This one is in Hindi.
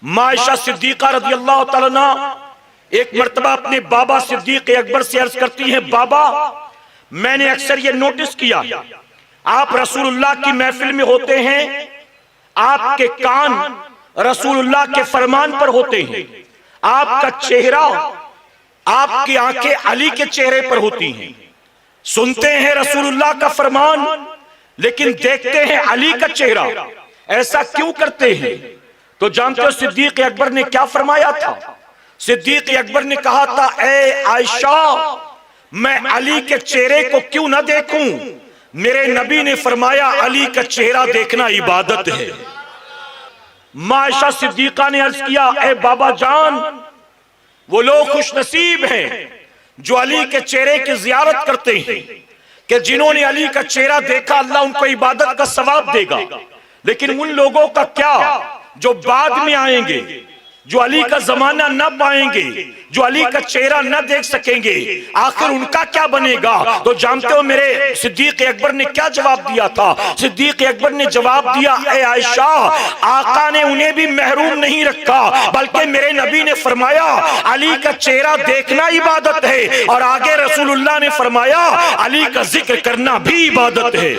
मायशा सिद्दीका रज़ी अल्लाह तआला अन्हा एक मर्तबा अपने बाबा सिद्दीक अकबर से अर्ज करती हैं, बाबा मैंने अक्सर ये नोटिस किया, आप रसूलुल्लाह की महफिल में होते हैं, आपके कान रसूलुल्लाह के फरमान पर होते हैं, आपका चेहरा, आपकी आंखें अली के चेहरे पर होती हैं, सुनते हैं रसूलुल्लाह का फरमान लेकिन देखते हैं अली का चेहरा, ऐसा क्यों करते हैं? तो जानते हो सिद्दीक अकबर ने क्या फरमाया था? सिद्दीक अकबर ने कहा था, ए आयशा मैं अली के चेहरे को क्यों ना देखूं? मेरे नबी ने फरमाया अली का चेहरा देखना इबादत है। मायशा सिद्दीका ने अर्ज किया, ए बाबा जान, वो लोग खुश नसीब हैं जो अली के चेहरे की जियारत करते हैं कि जिन्होंने अली का चेहरा देखा अल्लाह उनको इबादत का सवाब देगा। लेकिन उन लोगों का क्या जो बाद में आएंगे, जो अली का जमाना न पाएंगे, जो अली का चेहरा न देख सकेंगे, आखिर उनका क्या बनेगा? तो जानते हो मेरे सिद्दीक अकबर ने क्या जवाब दिया था? सिद्दीक अकबर ने जवाब दिया, ए आयशा आका ने उन्हें भी महरूम नहीं रखा, बल्कि मेरे नबी ने फरमाया अली का चेहरा देखना इबादत है, और आगे रसूलुल्लाह ने फरमाया अली का जिक्र करना भी इबादत है।